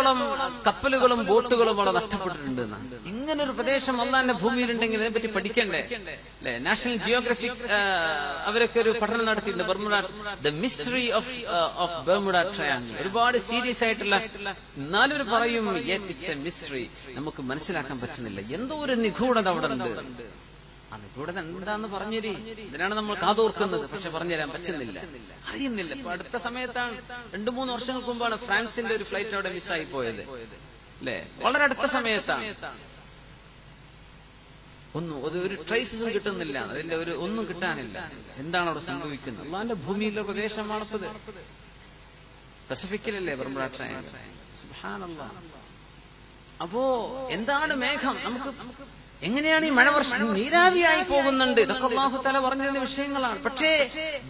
എത്രത്തോളം കപ്പലുകളും ബോട്ടുകളും അവിടെ നഷ്ടപ്പെട്ടിട്ടുണ്ട്. ഇങ്ങനൊരു പ്രദേശം അള്ളാന്റെ ഭൂമിയിലുണ്ടെങ്കിൽ ഇതിനെപ്പറ്റി പഠിക്കണ്ടേ അല്ലെ? നാഷണൽ ജിയോഗ്രഫിക് അവരൊക്കെ ഒരു പഠനം നടത്തിയിട്ടുണ്ട്. Bermuda, the mystery of Bermuda triangle. ഒരുപാട് സീരിയസ് ആയിട്ടുള്ള, എന്നാലും ഒരു പറയും ഇറ്റ്സ് എ മിസ്റ്ററി. നമുക്ക് മനസ്സിലാക്കാൻ പറ്റുന്നില്ല, എന്തോ ഒരു നിഗൂഢത അവിടെ ഉണ്ട്. ആ നിഗൂഢത എന്താന്ന് പറഞ്ഞുതരി. ഇതിനാണ് നമ്മൾ കാതോർക്കുന്നത്, പക്ഷെ പറഞ്ഞുതരാൻ പറ്റുന്നില്ല, അറിയുന്നില്ല. ഇപ്പൊ അടുത്ത സമയത്താണ്, 2-3 വർഷങ്ങൾക്ക് മുമ്പാണ് ഫ്രാൻസിന്റെ ഒരു ഫ്ലൈറ്റ് അവിടെ മിസ്സായി പോയത് അല്ലെ? വളരെ അടുത്ത സമയത്താണ്. ഒരു ട്രേസസും കിട്ടുന്നില്ല, അതിന്റെ ഒന്നും കിട്ടാനില്ല. എന്താണ് അവിടെ സംഭവിക്കുന്നത്? അള്ളാന്റെ ഭൂമിയിലെ പ്രദേശമാണത്. പസഫിക്കിലല്ലേ ബർമുഡ ട്രയാങ്കിൾ? സുബ്ഹാനല്ലാഹ്. അപ്പോ എന്താണ് മേഘം? നമുക്ക് എങ്ങനെയാണ് ഈ മഴ വർഷം നീരാവിയായി പോകുന്നുണ്ട്? ഇതൊക്കെ അല്ലാഹു തആല പറഞ്ഞിരുന്ന വിഷയങ്ങളാണ്. പക്ഷേ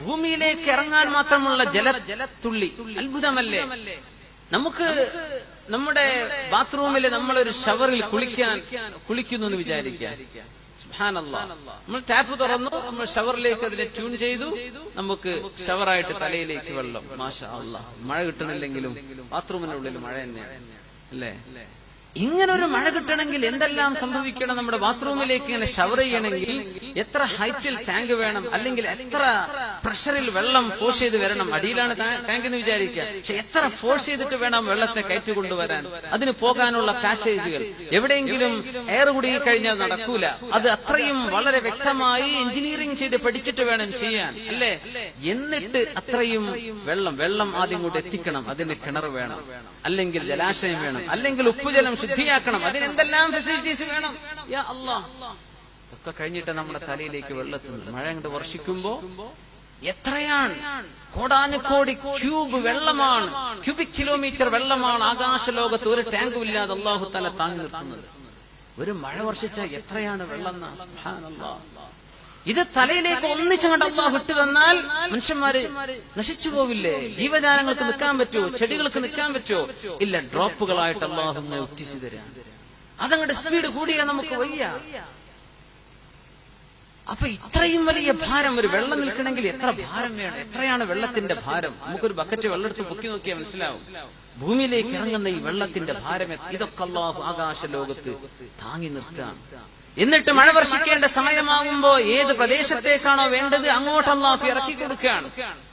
ഭൂമിയിലേക്ക് ഇറങ്ങാൻ മാത്രമുള്ള ജലത്തുള്ളി അത്ഭുതമല്ലേ? നമുക്ക് നമ്മുടെ ബാത്റൂമിൽ നമ്മളൊരു ഷവറിൽ കുളിക്കുന്നു എന്ന് വിചാരിക്കുക. സുബ്ഹാനല്ലാഹ്. നമ്മൾ ടാപ്പ് തുറന്നു, നമ്മൾ ഷവറിലേക്ക് അതിനെ ട്യൂൺ ചെയ്തു, നമുക്ക് ഷവറായിട്ട് തലയിലേക്ക് വെള്ളം. മാഷാ അല്ലാഹ്. മഴ കിട്ടണില്ലെങ്കിലും ബാത്റൂമിന്റെ ഉള്ളിൽ മഴ തന്നെയാണ് അല്ലേ? ഇങ്ങനൊരു മഴ കിട്ടണമെങ്കിൽ എന്തെല്ലാം സംഭവിക്കണം? നമ്മുടെ ബാത്റൂമിലേക്ക് ഇങ്ങനെ ഷവർ ചെയ്യണമെങ്കിൽ എത്ര ഹൈറ്റിൽ ടാങ്ക് വേണം, അല്ലെങ്കിൽ എത്ര പ്രഷറിൽ വെള്ളം ഫോഴ്സ് ചെയ്ത് വരണം? അടിയിലാണ് ടാങ്ക് എന്ന് വിചാരിക്കുക, പക്ഷെ എത്ര ഫോഴ്സ് ചെയ്തിട്ട് വേണം വെള്ളത്തെ കയറ്റിക്കൊണ്ടുവരാൻ? അതിന് പോകാനുള്ള പാസേജുകൾ, എവിടെയെങ്കിലും എയർ കുടുങ്ങി കഴിഞ്ഞാൽ നടക്കൂല. അത് അത്രയും വളരെ വ്യക്തമായി എഞ്ചിനീയറിംഗ് ചെയ്ത് പഠിച്ചിട്ട് വേണം ചെയ്യാൻ അല്ലേ? എന്നിട്ട് അത്രയും വെള്ളം ആദ്യം കൂടെ എത്തിക്കണം. അതിന് കിണർ വേണം, അല്ലെങ്കിൽ ജലാശയം വേണം, അല്ലെങ്കിൽ ഉപ്പുജലം ശുദ്ധിയാക്കണം. അതിനെന്തെല്ലാം ഫെസിലിറ്റീസ് വേണം? യാ അല്ലാഹ്. ഒക്കെ കഴിഞ്ഞിട്ട് നമ്മുടെ തലയിലേക്ക് വെള്ളത്തുന്നത്. മഴ അങ്ങോട്ട് വർഷിക്കുമ്പോ എത്രയാണ്? കോടാനുകോടി ക്യൂബ് വെള്ളമാണ്, ക്യൂബിക് കിലോമീറ്റർ വെള്ളമാണ് ആകാശലോകത്ത് ഒരു ടാങ്കും ഇല്ലാതെ അല്ലാഹു തആല താങ്ങി നിർത്തുന്നത്. ഒരു മഴ വർഷിച്ചാൽ എത്രയാണ് വെള്ളം? സുബ്ഹാനല്ലാഹ്. ഇത് തലയിലേക്ക് ഒന്നിച്ചങ്ങോട്ട് അല്ലാഹു വിട്ടു തന്നാൽ മനുഷ്യന്മാര് നശിച്ചു പോവില്ലേ? ജീവജാലങ്ങൾക്ക് നിൽക്കാൻ പറ്റുമോ? ചെടികൾക്ക് നിൽക്കാൻ പറ്റുമോ? ഇല്ല. ഡ്രോപ്പുകളായിട്ട് അല്ലാഹു ഒറ്റിച്ചു തരാം. അതങ്ങോട്ട് സ്പീഡ് കൂടിയാ നമുക്ക് വയ്യ. അപ്പൊ ഇത്രയും വലിയ ഭാരം, ഒരു വെള്ളം നിൽക്കണമെങ്കിൽ എത്ര ഭാരം വേണം? എത്രയാണ് വെള്ളത്തിന്റെ ഭാരം? നമുക്കൊരു ബക്കറ്റ് വെള്ളം എടുത്ത് പൊക്കി നോക്കിയാൽ മനസ്സിലാവും. ഭൂമിയിലേക്ക് ഇറങ്ങുന്ന ഈ വെള്ളത്തിന്റെ ഭാരം ഇതൊക്കെ അല്ലാഹു ആകാശ ലോകത്ത് താങ്ങി നിർത്താം. എന്നിട്ട് മഴ വർഷിക്കേണ്ട സമയമാകുമ്പോ ഏത് പ്രദേശത്തേക്കാണോ വേണ്ടത് അങ്ങോട്ട് അല്ലാഹു ഇറക്കി കൊടുക്കുകയാണ്.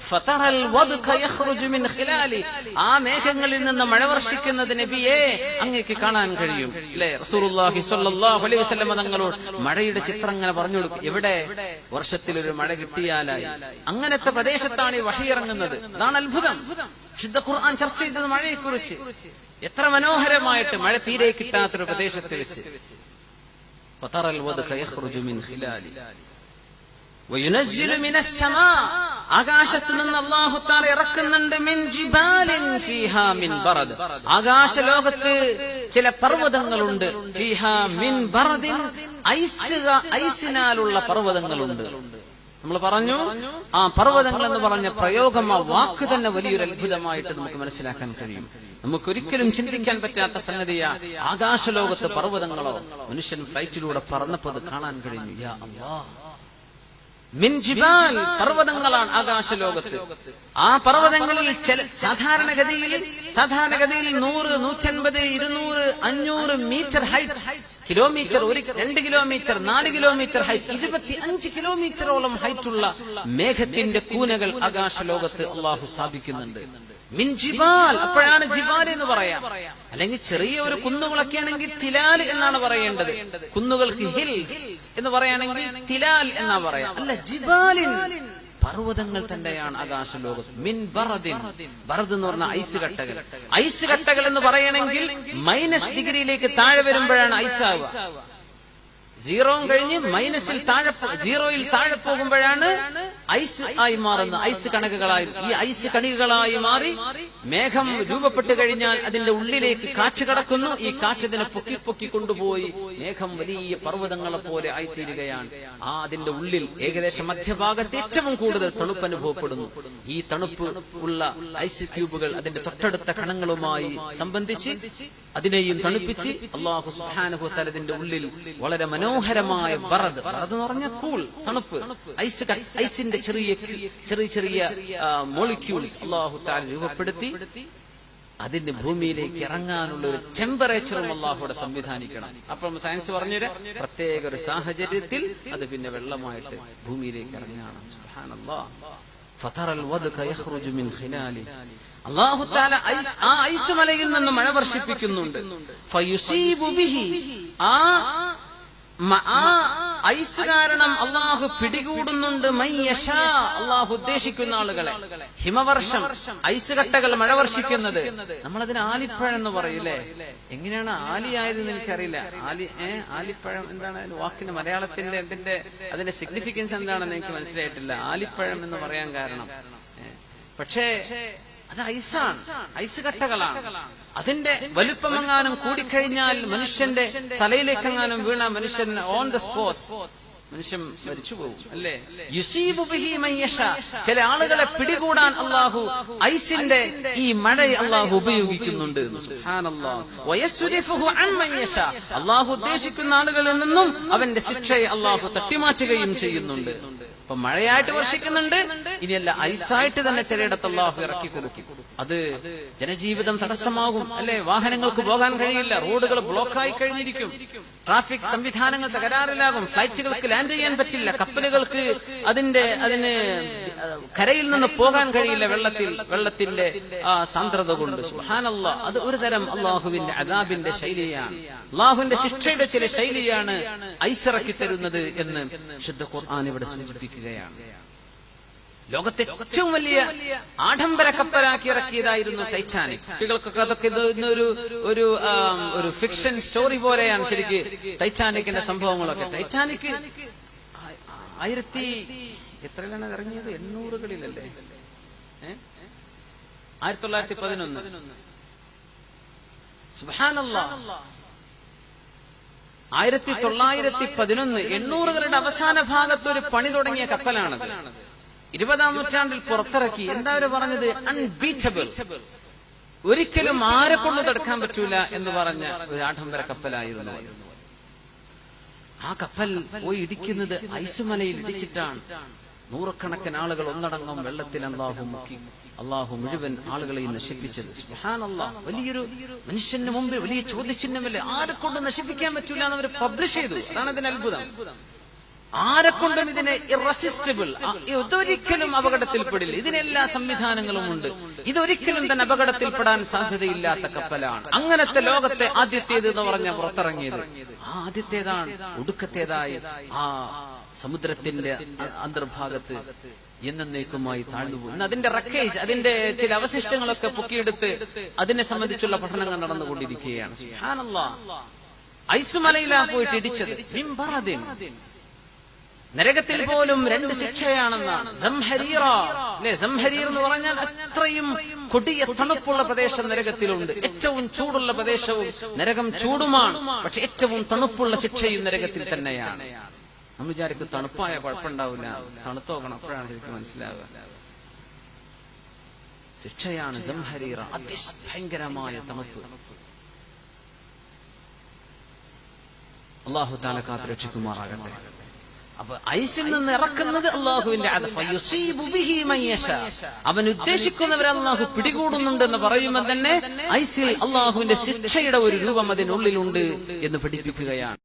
ഫതറൽ വദ്ക യഖ്റുജു മിൻ ഖിലാലി. ആ മേഘങ്ങളിൽ നിന്ന് മഴ വർഷിക്കുന്നത് നബിയെ അങ്ങേക്ക് കാണാൻ കഴിയും അല്ലേ? റസൂലുള്ളാഹി സ്വല്ലല്ലാഹു അലൈഹി വസല്ലം തങ്ങളോട് മഴയുടെ ചിത്രം അങ്ങനെ പറഞ്ഞു കൊടുക്കും. എവിടെ വർഷത്തിലൊരു മഴ കിട്ടിയാലായി. അങ്ങനത്തെ പ്രദേശത്താണ് ഈ വഹി ഇറങ്ങുന്നത്. അതാണ് അത്ഭുതം. വിശുദ്ധ ഖുർആൻ ചർച്ച ചെയ്തത് മഴയെക്കുറിച്ച്. എത്ര മനോഹരമായിട്ട് മഴ തീരെ കിട്ടാത്തൊരു പ്രദേശത്ത് വെച്ച് وترى الودق يخرج من خلاله وينزل من السماء. ആകാശത്ത് നിന്ന് അല്ലാഹു തആല ഇറക്കുന്നുണ്ട് മിൻ ജിബാലിൻ ഫീഹാ മിൻ ബറദ്. ആകാശ ലോകത്ത് ചില പർവ്വതങ്ങളുണ്ട്. ഫീഹാ മിൻ ബറദിൻ, ഐസിനാലുള്ള പർവ്വതങ്ങളുണ്ട്. നമ്മൾ പറഞ്ഞു ആ പർവ്വതങ്ങൾ എന്ന് പറഞ്ഞ പ്രയോഗം, ആ വാക്ക് തന്നെ വലിയൊരു അത്ഭുതമായിട്ട് നമുക്ക് മനസ്സിലാക്കാൻ കഴിയും. നമുക്കൊരിക്കലും ചിന്തിക്കാൻ പറ്റാത്ത സംഗതിയാ ആകാശലോകത്ത് പർവ്വതങ്ങളോ. മനുഷ്യൻ ഫ്ലൈറ്റിലൂടെ പറന്നപ്പോൾ അത് കാണാൻ കഴിഞ്ഞു. യാ അല്ലാഹ്. മിൻ ജിബാൽ, പർവ്വതങ്ങളാണ് ആകാശലോകത്ത്. ആ പർവ്വതങ്ങളിൽ സാധാരണഗതിയിൽ 100, 150, 200, 500 metre height, kilometre, 2 kilometre, 4 kilometre height, 25 കിലോമീറ്ററോളം ഹൈറ്റുള്ള മേഘത്തിന്റെ കൂനകൾ ആകാശലോകത്ത് അല്ലാഹു സ്ഥാപിക്കുന്നുണ്ട്. മിൻ ജിബാൽ. അപ്പോഴാണ് ജിബാൽ എന്ന് പറയാം. അല്ലെങ്കിൽ ചെറിയ ഒരു കുന്നുകളൊക്കെ ആണെങ്കിൽ തിലാൽ എന്നാണ് പറയേണ്ടത്. കുന്നുകൾക്ക് ഹിൽസ് എന്ന് പറയുകയാണെങ്കിൽ തിലാൽ എന്നാ പറയാം. അല്ല, ജിബാലിൻ, പർവ്വതങ്ങൾ തന്നെയാണ് ആകാശലോകത്ത്. മിൻ ബറദിൻ. ബറദ് എന്ന് പറഞ്ഞ ഐസ് കട്ടകൾ. ഐസ് കട്ടകൾ എന്ന് പറയണമെങ്കിൽ -ഡിഗ്രിയിലേക്ക് താഴെ വരുമ്പോഴാണ് ഐസാവുക. 0 കഴിഞ്ഞ് -0യിൽ താഴെ പോകുമ്പോഴാണ് ഐസ് ആയി മാറുന്ന ഐസ് കണകുകളായി. ഈ ഐസ് കണികകളായി മാറി മേഘം രൂപപ്പെട്ടു കഴിഞ്ഞാൽ അതിന്റെ ഉള്ളിലേക്ക് കാറ്റ് കടക്കുന്നു. ഈ കാറ്റ് അതിനെ പൊക്കി കൊണ്ടുപോയി മേഘം വലിയ പർവ്വതങ്ങളെ പോലെ ആയിത്തീരുകയാണ്. അതിന്റെ ഉള്ളിൽ ഏകദേശം മധ്യഭാഗത്ത് ഏറ്റവും കൂടുതൽ തണുപ്പ് അനുഭവപ്പെടുന്നു. ഈ തണുപ്പ് ഉള്ള ഐസ് ക്യൂബുകൾ അതിന്റെ തൊട്ടടുത്ത കണങ്ങളുമായി സംബന്ധിച്ച് അതിനെയും തണുപ്പിച്ച് അല്ലാഹു സുബ്ഹാനഹു വ തആല അതിന്റെ ഉള്ളിൽ വളരെ മനോഹരമായ ബറദ് എന്ന് പറഞ്ഞ കൂൾ, തണുപ്പ്, ഐസിന്റെ ചെറിയ മോളിക്യൂൾസ് അല്ലാഹു തആല രൂപപ്പെടുത്തി അതിന്റെ ഭൂമിയിലേക്ക് ഇറങ്ങാനുള്ള ഒരു ടെമ്പറേച്ചറും അള്ളാഹുവിടെ സംവിധാനിക്കണം. അപ്പം സയൻസ് പറഞ്ഞുതരാം, പ്രത്യേക ഒരു സാഹചര്യത്തിൽ അത് പിന്നെ വെള്ളമായിട്ട് ഭൂമിയിലേക്ക് ഇറങ്ങുകയാണ്. സുബ്ഹാനല്ലാഹ്. ഫതറൽ വദ്ക യഖ്റുജു മിൻ ഖിലാലി. അല്ലാഹു തആല ആ ഐസ് മലയിൽ നിന്ന് മഴ വർഷിപ്പിക്കുന്നുണ്ട്. ഫയുസീബു ബിഹി. ആ ഐസ് കാരണം അള്ളാഹു പിടികൂടുന്നുണ്ട് മയ്യശാ, അള്ളാഹു ഉദ്ദേശിക്കുന്ന ആളുകളെ. ഹിമവർഷം, ഐസ് കട്ടകൾ മഴ വർഷിക്കുന്നത്, നമ്മളതിന് ആലിപ്പഴം എന്ന് പറയൂലേ. എങ്ങനെയാണ് ആലിയായതെന്ന് എനിക്കറിയില്ല. ആലിപ്പഴം എന്താണ് വാക്കിന് മലയാളത്തിന്റെ അതിന്റെ സിഗ്നിഫിക്കൻസ് എന്താണെന്ന് എനിക്ക് മനസ്സിലായിട്ടില്ല. ആലിപ്പഴം എന്ന് പറയാൻ കാരണം പക്ഷേ അത് ഐസാണ്, ഐസ് കട്ടകളാണ്. അതിന്റെ വലുപ്പമെങ്ങാനും കൂടിക്കഴിഞ്ഞാൽ മനുഷ്യന്റെ തലയിലേക്കെങ്ങാനും വീണ മനുഷ്യൻ ഓൺ ദ സ്പോട്ട് മനുഷ്യൻ മരിച്ചു പോകും, അല്ലേ? യുസീബു ബിഹി മയ്യശാ. ചില ആളുകളെ പിടികൂടാൻ അള്ളാഹു ഐസിന്റെ ഈ മഴയെ അള്ളാഹു ഉപയോഗിക്കുന്നുണ്ട്. സുബ്ഹാനല്ലാഹ്. വയസ്രിഫുഹു അൻ മയ്യശാ. അള്ളാഹു ഉദ്ദേശിക്കുന്ന ആളുകളിൽ നിന്നും അവന്റെ ശിക്ഷയെ അള്ളാഹു തട്ടിമാറ്റുകയും ചെയ്യുന്നുണ്ട്. അപ്പൊ മഴയായിട്ട് വർഷിക്കുന്നുണ്ട്, ഇനിയല്ല ഐസായിട്ട് തന്നെ ചിലയിടത്ത് അള്ളാഹു ഇറക്കി കൊടുക്കും. അത് ജനജീവിതം തടസ്സമാകും, അല്ലെ? വാഹനങ്ങൾക്ക് പോകാൻ കഴിയില്ല, റോഡുകൾ ബ്ലോക്കായി കഴിഞ്ഞിരിക്കും, ട്രാഫിക് സംവിധാനങ്ങൾ തകരാറിലാകും, ഫ്ലൈറ്റുകൾക്ക് ലാൻഡ് ചെയ്യാൻ പറ്റില്ല, കപ്പലുകൾക്ക് അതിന് കരയിൽ നിന്ന് പോകാൻ കഴിയില്ല വെള്ളത്തിന്റെ ആ സാന്ദ്രത കൊണ്ട്. സുബ്ഹാനല്ലാഹ്. അത് ഒരു തരം അള്ളാഹുവിന്റെ അദാബിന്റെ ശൈലിയാണ്, അള്ളാഹുവിന്റെ ശിക്ഷയുടെ ചില ശൈലിയാണ് ഐസിറക്കി തരുന്നത് എന്ന് വിശുദ്ധ ഖുർആൻ ഇവിടെ സൂചിപ്പിക്കുകയാണ്. ലോകത്തെ ഏറ്റവും വലിയ ആഡംബര കപ്പലാക്കി ഇറക്കിയതായിരുന്നു ടൈറ്റാനിക്. കുട്ടികൾക്കൊക്കെ അതൊക്കെ ഒരു ഫിക്ഷൻ സ്റ്റോറി പോലെയാണ് ശരിക്ക് ടൈറ്റാനിക്കിന്റെ സംഭവങ്ങളൊക്കെ. ടൈറ്റാനിക് 1900 ഇറങ്ങിയത്? 800കളിലല്ലേ? 1911. സുബ്ഹാനല്ലാഹ്. 1911 800കളുടെ അവസാന ഭാഗത്ത് ഒരു പണി തുടങ്ങിയ കപ്പലാണത്. 20ാം നൂറ്റാണ്ടിൽ പുറത്തിറക്കി. എന്താ അവർ പറഞ്ഞത്? അൺബീറ്റബിൾ, ഒരിക്കലും ആരെ കൊണ്ട് തടുക്കാൻ പറ്റൂല എന്ന് പറഞ്ഞ ഒരു ആഡംബര കപ്പലായിരുന്നു. ആ കപ്പൽ പോയി ഇടിക്കുന്നത് ഐസുമലയിൽ ഇടിച്ചിട്ടാണ്. നൂറുകണക്കിന് ആളുകൾ ഒന്നടങ്കം വെള്ളത്തിൽ അല്ലാഹു മുക്കി. അള്ളാഹു മുഴുവൻ ആളുകളെയും നശിപ്പിച്ചത്. സുബ്ഹാനല്ലാഹ്. വലിയൊരു മനുഷ്യന് മുമ്പ് വലിയ ചോദ്യചിഹ്നമല്ലേ, ആരെ കൊണ്ട് നശിപ്പിക്കാൻ പറ്റൂല എന്ന് അവർ പബ്ലിഷ് ചെയ്തു. അതാണ് ഇതിന്റെ അത്ഭുതം. ആരെക്കൊണ്ടും ഇതിനെ ഇറസിസ്റ്റബിൾ, ഇതൊരിക്കലും അപകടത്തിൽപ്പെടില്ല, ഇതിനെല്ലാ സംവിധാനങ്ങളും ഉണ്ട്, ഇതൊരിക്കലും തന്നെ അപകടത്തിൽപ്പെടാൻ സാധ്യതയില്ലാത്ത കപ്പലാണ്. അങ്ങനത്തെ ലോകത്തെ ആദ്യത്തേത് എന്ന് പറഞ്ഞ പുറത്തിറങ്ങിയത്. ആ ആദ്യത്തേതാണ് ഒടുക്കത്തേതായി ആ സമുദ്രത്തിന്റെ അന്തർഭാഗത്ത് എന്നേക്കുമായി താഴ്ന്നുപോയി. അതിന്റെ റക്കേജ്, അതിന്റെ ചില അവശിഷ്ടങ്ങളൊക്കെ പൊക്കിയെടുത്ത് അതിനെ സംബന്ധിച്ചുള്ള പഠനങ്ങൾ നടന്നുകൊണ്ടിരിക്കുകയാണ്. സുബ്ഹാനല്ലാഹ്. ഐസുമലയിലാ പോയിട്ട് ഇടിച്ചത്. നരകത്തിൽ പോലും 2 ശിക്ഷയാണെന്നാണ്. സംഹരീറ, അല്ലെ? സംഹരീർ എന്ന് പറഞ്ഞാൽ അത്രയും കൊടിയ തണുപ്പുള്ള പ്രദേശം നരകത്തിലുണ്ട്. ഏറ്റവും ചൂടുള്ള പ്രദേശവും നരകം ചൂടുമാണ്, പക്ഷെ ഏറ്റവും തണുപ്പുള്ള ശിക്ഷയും നരകത്തിൽ തന്നെയാണ്. നമ്മൾ വിചാരിക്കും തണുപ്പായ കുഴപ്പമുണ്ടാവില്ല, തണുത്ത് നോക്കണം, അപ്പോഴാണ് ശരിക്കും മനസ്സിലാവുക. ശിക്ഷയാണ് സംഹരീറ, അതിഭയങ്കരമായ തണുപ്പ്. അല്ലാഹു തആല കാത്ത് രക്ഷിക്കുമാറാകട്ടെ. അപ്പൊ ഐസിൽ നിന്ന് ഇറക്കുന്നത് അള്ളാഹുവിന്റെ അവൻ ഉദ്ദേശിക്കുന്നവരെ അള്ളാഹു പിടികൂടുന്നുണ്ടെന്ന് പറയുമ്പോൾ തന്നെ ഐസിൽ അള്ളാഹുവിന്റെ ശിക്ഷയുടെ ഒരു രൂപം അതിനുള്ളിലുണ്ട് എന്ന് പഠിപ്പിക്കുകയാണ്.